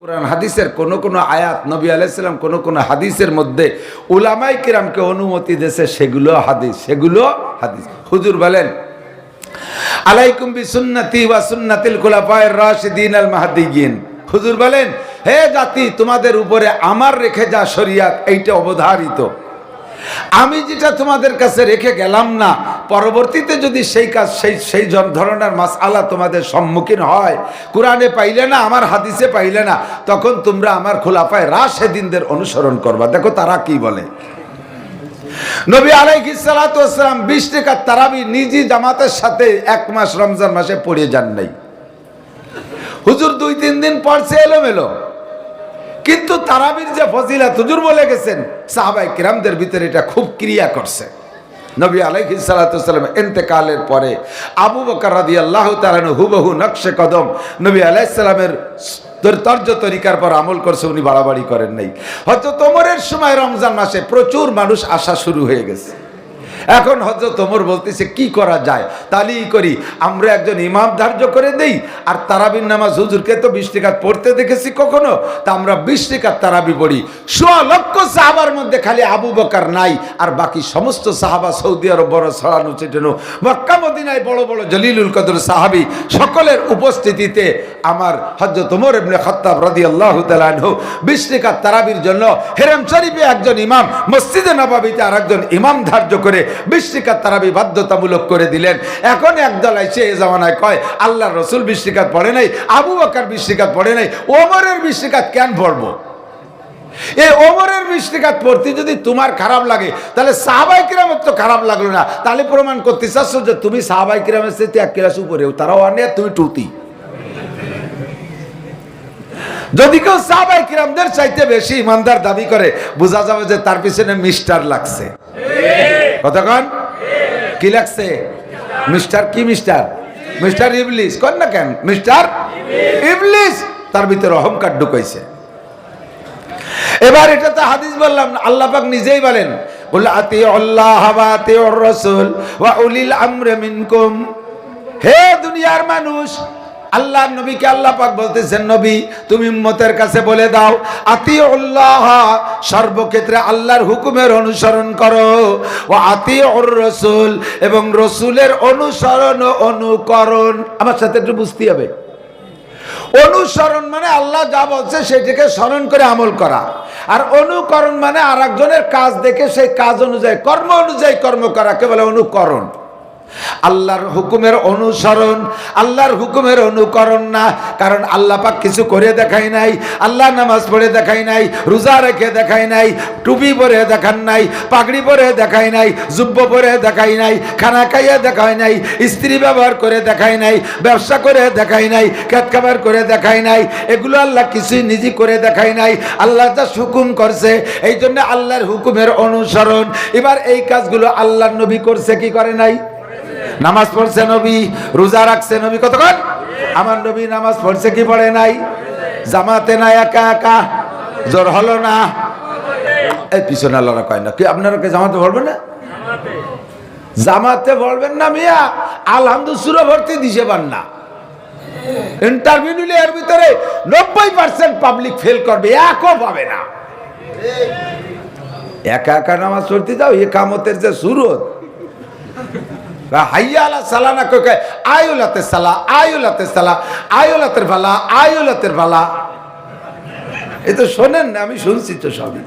কুরআন হাদিসের কোন আয়াত নবী আলাইহিস সালাম কোন হাদিসের মধ্যে উলামায়ে কিরামকে অনুমতি দিয়েছে, সেগুলো হাদিস। হুজুর বলেন, আলাইকুম বিসুন্নতি ওয়া সুন্নাতিল খুলাফায়ে রাশিদিন আল মাহদিয়িন। হুজুর বলেন, হে জাতি, তোমাদের উপরে আমার রেখে যা শরীয়ত এইটা অবধারিত। আমি যেটা তোমাদের কাছে রেখে গেলাম না, পরবর্তীতে যদি সেই কাজ সেই ধরনের মাসআলা তোমাদের সম্মুখীন হয়, কোরআনে পাইলে না, আমার হাদিসে পাইলে না, তখন তোমরা আমার খুলাফায়ে রাশিদিনদের অনুসরণ করবা। দেখো তারা কি বলে। নবী আলাইহিস সালাতু ওয়াস সালাম 20 রাকাত তারাবি নিজি জামাতের সাথে এক মাস রমজান মাসে পড়ে যান নাই। হুজুর 2-3 দিন পড়ছে এলোমেলো, কিন্তু তারাবির যে ফজিলত হুজুর বলে গেছেন, সাহাবায়ে কিরামদের ভিতরে এটা খুব ক্রিয়া করছে। নবী আলাইহিস সালাতু ওয়াস সালাম ইন্তেকালের পরে আবু বকর রাদিয়াল্লাহু তাআলা হুবহু নকশে কদম নবী আলাইহিস সালামের তর্জ তরিকার পর আমল করছে, উনি বাড়াবাড়ি করেন নাই। হযরত ওমরের সময় রমজান মাসে প্রচুর মানুষ আসা শুরু হয়ে গেছে। এখন হযরত ওমর বলতেছে কি করা যায়, তাহলেই করি, আমরা একজন ইমাম ধার্য করে দেই, আর তারাবির নামাজ হুজুরকে তো 20 রাকাত পড়তে দেখেছি কখনো, তা আমরা 20 রাকাত তারাবি পড়ি। 100 লক্ষ সাহাবার মধ্যে খালি আবু বকর নাই, আর বাকি সমস্ত সাহাবা সৌদি আরব বড় ছড়ানো ছিটানো, মক্কা মদিনায় বড় বড় জলিলুল কদর সাহাবী সকলের উপস্থিতিতে আমার হযরত ওমর ইবনে খাত্তাব রাদিয়াল্লাহু তাআলা আনহু 20 রাকাত তারাবির জন্য হেরেম শরীফে একজন ইমাম, মসজিদে নববীতে আরেকজন ইমাম ধার্য করে 20 রাকাত তারাবি বাধ্যতামূলক করে দিলেন। এখন একদল এসে এই জামানায় কয় আল্লাহর রাসূল 20 রাকাত পড়ে নাই, আবু বকর 20 রাকাত পড়ে নাই, ওমরের 20 রাকাত কেন পড়বো? এই ওমরের 20 রাকাত পড়তে যদি তোমার খারাপ লাগে, তাহলে সাহাবায়ে কিরামের তো খারাপ লাগলো না, তাহলে প্রমাণ করতে চাচ্ছ যে তুমি সাহাবায়ে কিরামের চাইতে এক ক্লাস উপরেও, তারাও আনে, তুমি টুতি। যদি কেউ সাহাবায়ে কিরামদের চাইতে বেশি ইমানদার দাবি করে, বোঝা যাবে যে তার পিছনে মিস্টার লাগছে। কতক্ষণ কি লাগছে? মিস্টার কি? মিস্টার ইবলিস। কোন না কেন মিস্টার ইবলিস, তার ভিতরে অহংকার ঢুকাইছে। এবার এটা তো হাদিস বললাম না, আল্লাহ পাক নিজেই বলেন, কুল আতিউল্লাহ ওয়া আতিউর রাসূল ওয়া উলিল আমরি মিনকুম। হে দুনিয়ার মানুষ, আল্লাহর নবীকে আল্লাহ পাক বলতেছেন, নবী তুমি উম্মতের কাছে বলে দাও, আতিউল্লাহ, সর্বক্ষেত্রে আল্লাহর হুকুমের অনুসরণ করো, ওয়া আতিউর রাসূল, এবং রাসূলের অনুসরণ ও অনুকরণ। আমার সাথে একটু বুঝতে হবে, অনুসরণ মানে আল্লাহ যা বলছে সেটাকে স্মরণ করে আমল করা, আর অনুকরণ মানে আরেকজনের কাজ দেখে সেই কাজ অনুযায়ী কর্ম অনুযায়ী কর্ম করাকে বলে অনুকরণ। আল্লাহর হুকুমের অনুসরণ, আল্লাহর হুকুমের অনুকরণ না। কারণ আল্লাহ পাক কিছু করে দেখাই নাই, আল্লাহ নামাজ পড়ে দেখাই নাই, রোজা রেখে দেখাই নাই, টুপি পরে দেখান নাই, পাগড়ি পরে দেখাই নাই, জুব্ব পরে দেখাই নাই, খানা খাইয়ে দেখাই নাই, স্ত্রী ব্যবহার করে দেখাই নাই, ব্যবসা করে দেখাই নাই, খেত খাবার করে দেখাই নাই, এগুলো আল্লাহ কিছুই নিজে করে দেখাই নাই। আল্লাহ যা হুকুম করছে, এই জন্য আল্লাহর হুকুমের অনুসরণ। এবার এই কাজগুলো আল্লাহর নবী করছে কি করে নাই? নামাজ পড়ছে নবী, রোজা রাখছে নবী, কতক্ষণ? আমার নবী নামাজ পড়ছে কি পড়ে নাই? জামাতে না একা একা? জোর হলো না? এই পিছনে আল্লাহরা কয় না কি আপনারা কে জামাতে পড়বেন না? জামাতে পড়বেন না মিয়া, আলহামদুলিল্লাহ সূরা ভর্তি দিছে বান্না। ইন্টারভিউ নিলে এর ভিতরে 90% পাবলিক ফেল করবে, একও পাবে না। একা একা নামাজ পড়তে যাও, ইকামতের যে সুরত, হাইয়া আলা সালা না কই কয় আয়ুলাতে সালা, আয়ুলাতে সালা, আয়ুলাতের ভালা, আয়ুলাতের ভালা। এ তো শোনেন না, আমি শুনছি তো সবই,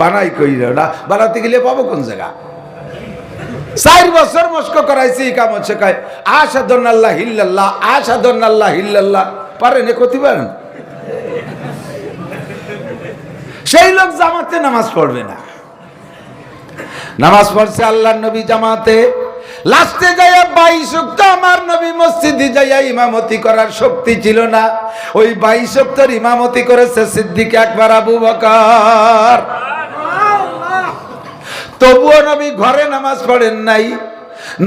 বানাই কই না, বানাতে গেলে পাবো কোন জায়গা? 4 বছর মস্ক করাইছি ইকামত, সে কয় আশহাদু আল্লাহ ইল্লাল্লাহ, আশহাদু আল্লাহ ইল্লাল্লাহ। পারেন এ কতি পারেন? সেই লোক জামাতে নামাজ পড়বে না। নামাজ পড়ছে আল্লাহর নবী জামাতে, লাস্টে যাইয়া 22 ওয়াক্ত আমার নবী মসজিদে যাইয়া ইমামতি করার শক্তি ছিল না, ওই 22 ওয়াক্তের ইমামতি করেছে সিদ্দিক আকবর আবু বকর। তবুও নবী ঘরে নামাজ পড়েন নাই।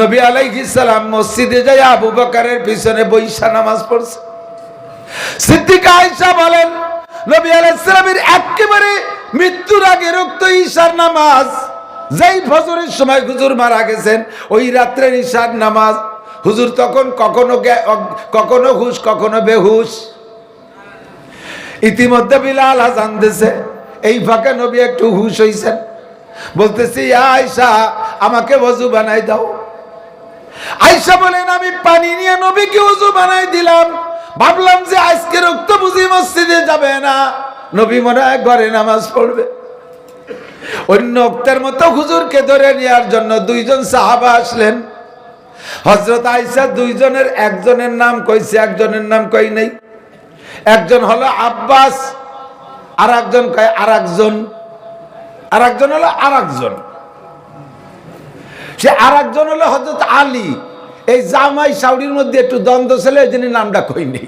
নবী আলাইহিস সালাম মসজিদে যাইয়া আবু বকরের পিছনে বইসা নামাজ পড়ছে। সিদ্দিকা আয়েশা বলেন, নবী আলাইহিস সালামের একেবারে মৃত্যুর আগে রক্ত ঈশার নামাজ, যেই ফজরের সময় হুজুর মারা গেছেন, ওই রাত্রের ঈশার নামাজ। হুজুর তখন কখনো হুশ কখনো বেহুশ। ইতিমধ্যে বিলাল আযান দিছে। এই ফাঁকে নবী একটু হুশ হইছেন, বলতেছি আয়েশা আমাকে ওযু বানাই দাও। আয়েশা বলেন আমি পানি নিয়ে নবীকে ওযু বানাই দিলাম। ভাবলাম যে আজকে রক্ত বুঝি মসজিদে যাবে না, নবী মনে হয় ঘরে নামাজ পড়বে। অন্য ওক্তের মতো হুজুরকে ধরে নেওয়ার জন্য দুইজন সাহাবা আসলেন। হযরত আয়েশা দুইজনের একজনের নাম কইছে, একজনের নাম কই নাই। একজন হলো আব্বাস, আর একজন কয় আরেকজন, আর একজন হলো আরেকজন। সে আরেকজন হলো হযরত আলী। এই জামাই শাওরির মধ্যে একটু দ্বন্দ্ব ছিল, এই জন্য নামটা কই নেই।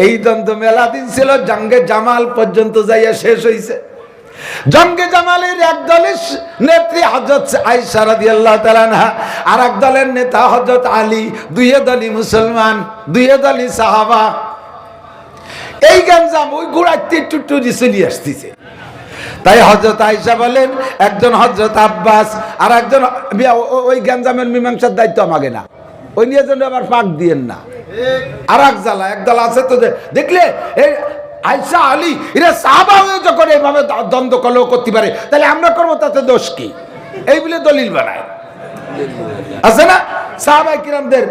এই দ্বন্দ্ব মেলা দিন ছিল, জঙ্গে জামাল পর্যন্ত যাইয়া শেষ হইছে। জঙ্গে জামালের এক দলের নেত্রী হযরত আয়েশা রাদিয়াল্লাহু তাআলা আনহা, আর এক দলের নেতা হযরত আলী। দুইয়ে দলই মুসলমান, দুইয়ে দলই সাহাবা। এই গঞ্জাম ওই গোড়াতে টুটু চলে আসতেছে। তাই হযরত আয়েশা বলেন একজন হযরত আব্বাস, আর একজন ওই গঞ্জামের মীমাংসার দায়িত্ব আমাকে না, ওই নিয়ে যেন আবার পাক দিয়েন না। আর এক জ্বালা একদল আছে তো, দেখলে এই আয়েশা আলী এরা সাহাবা হয়ে যখন এইভাবে দ্বন্দ্ব কলহ করতে পারে, তাহলে আমরা করবো তাতে দোষ কি? এই বলে দলিল বানায়। আছে না সাহাবায়ে কিরামদের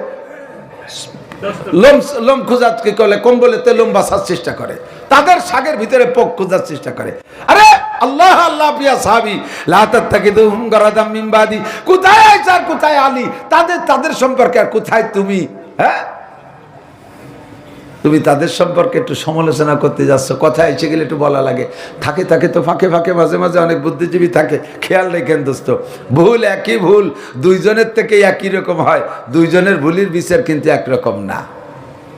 লোম খোঁজার কি করলে কম্বলেতে লোম বাঁচার চেষ্টা করে, তাদের শাগের ভিতরে পোক খোঁজার চেষ্টা করে। আরে আল্লাহ আল্লাহ প্রিয়া সাহাবী লা তাত্তাকিদুহুম গারাদাম মিন বাদি, কোথায় আয়েশা আর কোথায় আলী? তাদের সম্পর্কে আর কোথায় তুমি? হ্যাঁ, তুমি তাদের সম্পর্কে একটু সমালোচনা করতে যাচ্ছ, কথা এসে গেলে একটু বলা লাগে। থাকে তো ফাঁকে ফাঁকে মাঝে মাঝে অনেক বুদ্ধিজীবী থাকে, খেয়াল রেখেন দোস্ত। ভুল একই ভুল, দুইজনের থেকে একই রকম হয়, দুইজনের ভুলের বিচার কিন্তু একরকম না।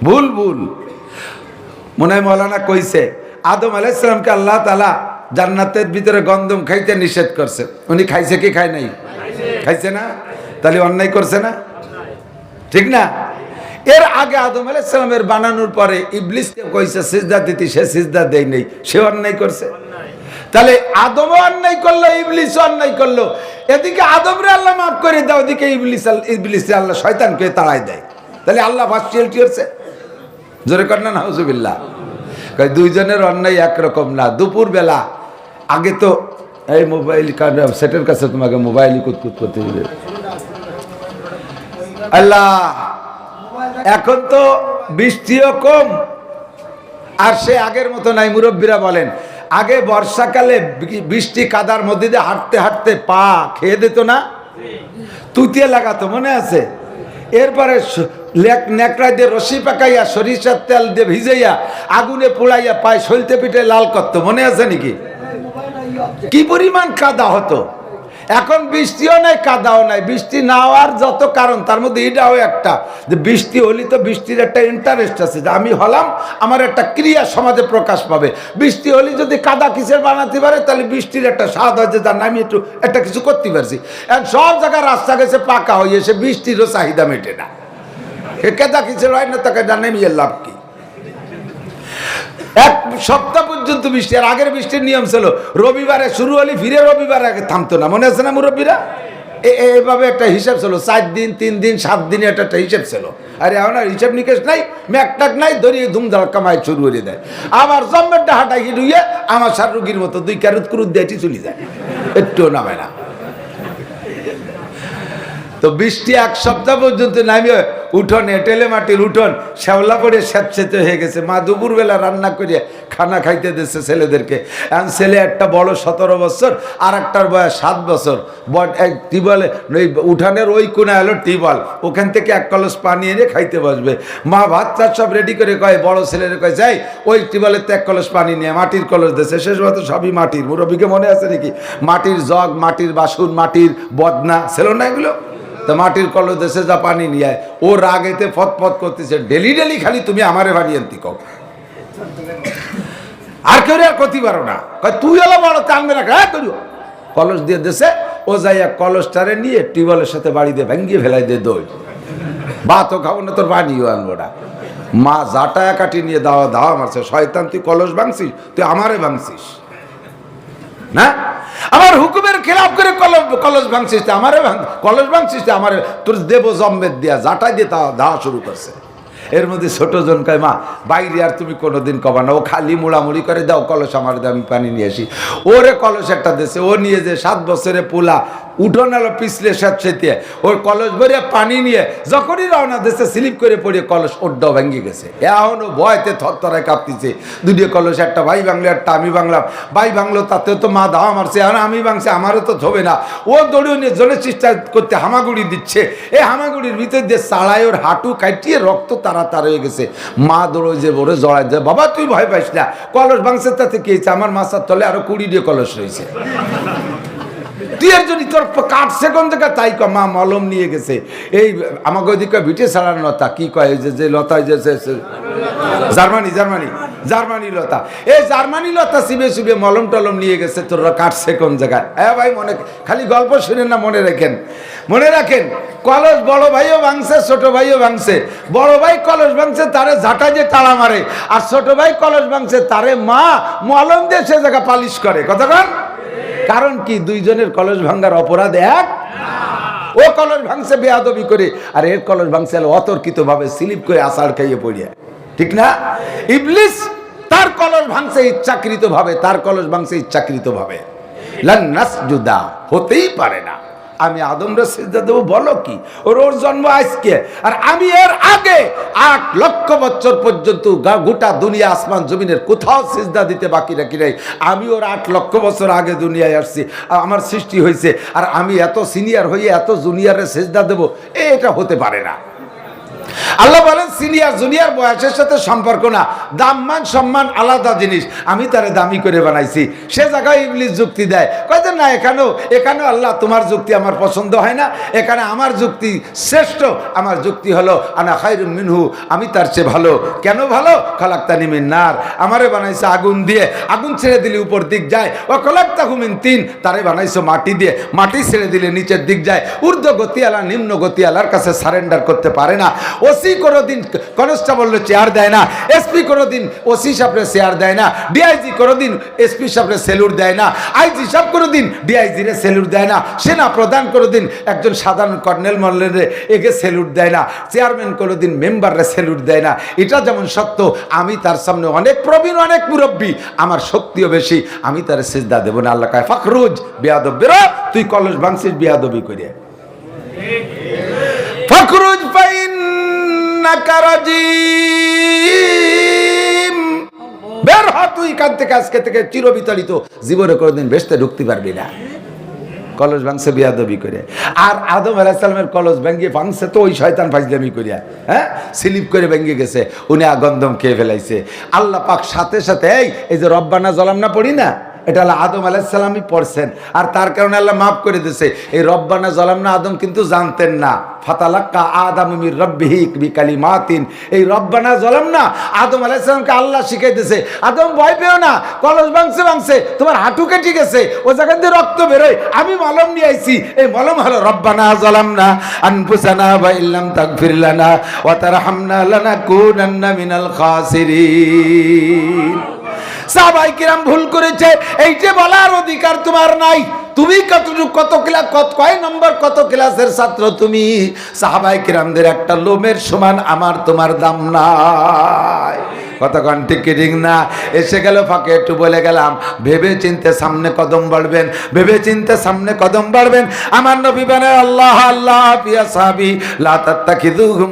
ভুল ভুল। মনে হয় মৌলানা কইছে আদম আলাইহিস সালামকে আল্লাহ তাআলা জান্নাতের ভিতরে গন্ধম খাইতে নিষেধ করছে, উনি খাইছে কি খায় নাই? খাইছে না? তাহলে অন্যায় করছে না? ঠিক না? এর আগে আদম আলাইহিস সালামের বানানোর পরে ইবলিসকে কইছে সিজদা দিতে, সে সিজদা দেয় নাই, সে অন্যায় করছে। তাহলে আদমও অন্যায় করলো, ইবলিসও অন্যায় করলো। এদিকে আদমরে আল্লাহ মাফ করে দাও, ওদিকে ইবলিসে আল্লাহ শয়তানকে তাড়ায় দেয়। তাহলে আল্লাহ পার্সিয়ালিটি হচ্ছে। জোরে কর না নাউজুবিল্লাহ। দুইজনের অন্যায় একরকম না। দুপুর বেলা আগে তো এই মোবাইল সেটের কাছে তোমাকে মোবাইল কুতকুত করতে দিবে আল্লাহ। এখন তো বৃষ্টিও কম, আর সে আগের মতো নাই। মুরব্বীরা বলেন আগে বর্ষাকালে বৃষ্টি কাদার মধ্যে দিয়ে হাঁটতে হাঁটতে পা খেয়ে দিত না, তুতিয়ে লাগাতো, মনে আছে? এরপরে নেকড়া দিয়ে রশি পাকাইয়া সরিষার তেল দিয়ে ভিজাইয়া আগুনে পোড়াইয়া পায়ে সলতে পিঠে লাল করতো, মনে আছে নাকি? কি পরিমাণ কাদা হতো। এখন বৃষ্টিও নাই, কাদাও নাই। বৃষ্টি না হওয়ার যত কারণ, তার মধ্যে এটাও একটা, যে বৃষ্টি হলে তো বৃষ্টির একটা ইন্টারেস্ট আছে, যে আমি হলাম, আমার একটা ক্রিয়া সমাজে প্রকাশ পাবে। বৃষ্টি হলে যদি কাদা কিসের বানাতে পারে, তাহলে বৃষ্টির একটা স্বাদ হয়, যে তার আমি একটু একটা কিছু করতে পারছি। এখন সব জায়গায় রাস্তা গেছে পাকা হয়ে, এসে বৃষ্টিরও চাহিদা মেটে না। কাদা কিসের হয় না, তাকে নেমিয়ে লাভ কি? এক সপ্তাহ পর্যন্ত বৃষ্টি। আর আগের বৃষ্টির নিয়ম ছিল রবিবারে শুরু হলে ফিরে রবিবারে আগে থামতো না, মনে আছে না মুরব্বীরা? এইভাবে একটা হিসাব ছিল, 4 দিন 3 দিন 7 দিনে একটা হিসাব ছিল। আরে এখন আর হিসাব নিকেশ নাই, ম্যাকটাক নাই, ধরিয়ে ধুমধাল কামাই শুরু করে দেয়। আবার জম্মের ডাহাটা হিডুইয়ে আমার সার রুগীর মতো 2 ক্যারুত কুরুত দিয়ে চলে যায়, একটু নামে না। তো বৃষ্টি এক সপ্তাহ পর্যন্ত নামিয়ে উঠোনে, টেলে মাটির উঠোন শ্যাওলা পড়ে স্যাঁতসেঁতে হয়ে গেছে। মা দুপুরবেলা রান্না করে খানা খাইতে দিচ্ছে ছেলেদেরকে। এখন ছেলে একটা বড় 17 বছর, আর একটার বয়স 7 বছর। টিউবওয়েলে ওই উঠানের ওই কোণে এলো টিউবওয়েল, ওখান থেকে 1 কলস পানি এনে খাইতে বসবে। মা ভাত চার সব রেডি করে কয়, বড় ছেলের কয় যাই ওই টিউবওয়েলের 1 কলস পানি নিয়ে, মাটির কলস দিয়েছে। শেষ মতো সবই মাটির। মুরব্বীকে মনে আছে নাকি? মাটির জগ, মাটির বাসন, মাটির বদনা ছিল না এগুলো? তো মাটির কলস দেশে যা পানি নিয়ে, ও রাগেতে ফতফত করতেছে, ডেলি ডেলি খালি তুমি আমারে বানিয়ে আনতি কও, আর কেউ আর করতে পারো না। তুই হলো বড় কানবে রাখা করিও। কলস দিয়ে দেশে ও যাইয়া কলসটারে নিয়ে টিউবওয়েলের সাথে বাড়িতে ভেঙ্গিয়ে ফেলাই দিয়ে দই, ভাতও খাবো না, তোর পানিও আনবো না। মা জাটায়া কাটি নিয়ে দাওয়া দাওয়া মারছে, শয়তান তুই কলস ভাঙছিস, তুই আমারে ভাঙছিস না, আমার হুকুমের খেলাফ করে কলস ভাঙছিস, আমারে কলস ভাঙছিস, আমারে তোর দেব জম্মেদ দিয়া জাটাই দিয়ে দাওয়া শুরু করছে। এর মধ্যে ছোট জন কয় মা বাইরে আর তুমি কোনোদিন কবা না, ও খালি মুড়ামুড়ি করে দাও কলস আমার আমি পানি নিয়ে আসি। ওরে কলস একটা দেশে ও নিয়ে যে 7 বছরে পোলা উঠোন আলো পিছলে সাথে ওর কলস ভরিয়া পানি নিয়ে যখনই রওনা দেশে স্লিপ করে পড়িয়ে কলস ওড্ডাও ভেঙে গেছে। এখনও ভয়তে থরথরায় কাঁপতেছে। দুটো কলস, একটা ভাই বাংলো একটা আমি বাংলাম। ভাই বাংলো তাতেও তো মা দাওয়া মারছে, আর আমি ভাঙছে আমারও তো ধোবে না। ও দৌড়ে নিয়ে জলের চেষ্টা করতে হামাগুড়ি দিচ্ছে। এই হামাগুড়ির ভিতর দিয়ে চালায় ওর হাঁটু কাটিয়ে রক্ত তাড়াতাড়ি হয়ে গেছে। মা দৌড়ে যে ওরে জড়ায় দেয়, বাবা তুই ভয় পাইস না, কলস ভাঙছে তাতে কি হয়েছে, আমার মাথার তলে আরো 20 কলস রয়েছে। তুই এর জন্য তোর কাটছে কোন জায়গা তাই ক মা মলম নিয়ে গেছে। এই আমাকে ওইদিকে ভিটে ছাড়ার লতা কি কয় যে লতা জার্মানি লতা, এই জার্মানি লতা চিবে চিবে মলম টলম নিয়ে গেছে। তোরা কাটছে কোন জায়গায়? হ্যাঁ ভাই মনে খালি গল্প শুনেন না, মনে রাখেন কলস বড় ভাইও ভাঙছে ছোট ভাইও ভাঙছে। বড় ভাই কলস ভাঙছে তারে ঝাঁটা যে তাড়া মারে, আর ছোট ভাই কলস ভাঙছে তারে মা মলম দিয়ে সে জায়গা পালিশ করে। কতক্ষণ? কারণ কি দুইজনের কলস ভাঙ্গার অপরাধ এক। ও কলস ভাঙছে বেয়াদবি করে, আর এর কলস ভাঙছে অতর্কিত ভাবে স্লিপ করে আষাঢ় খাইয়ে পড়িয়া। ঠিক না? ইবলিস তার কলস ভাঙছে ইচ্ছাকৃত ভাবে, তার কলস ভাঙছে ইচ্ছাকৃত ভাবে। লান নাসজুদা, হতেই পারে না আমি আদমরা সিজদা দেবো, বলো কি? ওর জন্ম আজকে, আর আমি এর আগে 8 লক্ষ বছর পর্যন্ত গোটা দুনিয়া আসমান জমিনের কোথাও সিজদা দিতে বাকি রাখি নাই। আমি ওর 8 লক্ষ বছর আগে দুনিয়ায় আসছি, আমার সৃষ্টি হয়েছে, আর আমি এত সিনিয়র হয়ে এত জুনিয়রে সিজদা দেবো, এটা হতে পারে না। আল্লাহ বলেন সিনিয়র জুনিয়র বয়সের সাথে সম্পর্ক না, দাম মান সম্মান আলাদা জিনিস, আমি তারে দামি করে বানাইছি। সে জায়গায় ইবলিস যুক্তি দেয়, কয় না এখানেও আল্লাহ তোমার যুক্তি আমার পছন্দ হয় না, এখানে আমার যুক্তি শ্রেষ্ঠ। আমার যুক্তি হলো আনা খায়রুম মিনহু, আমি তার চেয়ে ভালো। কেন ভালো? খালাকতানি মিন নার, আমারে বানাইছে আগুন দিয়ে, আগুন ছেড়ে দিলে উপর দিক যায়। ও খালাকতাহু মিন তিন, তারে বানাইছো মাটি দিয়ে, মাটি ছেড়ে দিলে নিচের দিক যায়। ঊর্ধ্ব গতিওয়ালা নিম্ন গতিওয়ালার কাছে সারেন্ডার করতে পারে না। ওসি কোনোদিন কনস্টেবল চেয়ার দেয় না, এসপি কোনোদিন ওসি সাহেবরে চেয়ার দেয় না, ডিআইজি কোনোদিন এসপি সাহেবরে সেলুট দেয় না, আইজি সাহেব কোনোদিন ডিআইজি রে সেলুট দেয় না, সেনা প্রধান কোনোদিন একজন সাধারণ কর্নেল মল্লেরে একে সেলুট দেয় না, চেয়ারম্যান কোনোদিন মেম্বাররে সেলুট দেয় না। এটা যেমন সত্য, আমি তার সামনে অনেক প্রবীণ অনেক মুরব্বী, আমার শক্তিও বেশি, আমি তার সিজদা দেব না। আল্লাহ কয় ফাখরুজ বিয়াদব, বেরো তুই কলস ভাঙছিস বিয়াদবি করে। ফাখরুজ ফাইন বের হ তুই কান থেকে, আজকে থেকে চিরবিতাড়িত, জীবনে কোনোদিন বেহেশতে ঢুকতে পারবি না। কলস ভাঙছে বিয়াদবি করে। আর আদম আলাইহিস সালামের কলস ভেঙে ভাঙছে তো ওই শয়তান ফাজলামি করিয়া, হ্যাঁ স্লিপ করে ভেঙে গেছে, উনি গন্ধম খেয়ে ফেলাইছে। আল্লাহ পাক সাথে সাথে এই যে রব্বানা জালামনা পড়ি না, এটা আল্লাহ আদম আলাইহিস সালামই পড়ছেন, আর তার কারণে আল্লাহ মাফ করে দিয়েছে। এই রব্বানা জালামনা আদম কিন্তু জানতেন না। ফাতালাক্কা আদামু মির রাব্বিহি বিকালিমাতিন, এই রব্বানা জালামনা আদম আলাইহিস সালামকে আল্লাহ শিখাই দিয়েছে। আদম ভয় পেও না, কলস ভাঙছে তোমার হাঁটু কেটে গেছে, ও জায়গা দিয়ে রক্ত বেরোয়, আমি মলম নিয়ে আইছি। এই মলম হলো রব্বানা জালামনা আনফুসানা ওয়া ইল্লাম তাগফির লানা ওয়া তারহামনা লানাকুনান্না মিনাল খাসিরিন। সাহাবায়ে কিরাম ভুল করেছে, এইটা বলার অধিকার তোমার নাই। তুমি কত ক্লাস, কয় নম্বর, কত ক্লাসের ছাত্র তুমি? সাহাবায়ে কিরামদের একটা লোমের সমান আমার তোমার দাম নাই। কতক্ষণ ঠিক না? এসে গেল ফাঁকে একটু বলে গেলাম, ভেবে চিনতে সামনে কদম বাড়বেন, ভেবে চিনতে সামনে কদম বাড়বেন। আমার নবী বলেন আল্লাহ আল্লাহ ফি আসহাবি লা তাত্তাখিযুহুম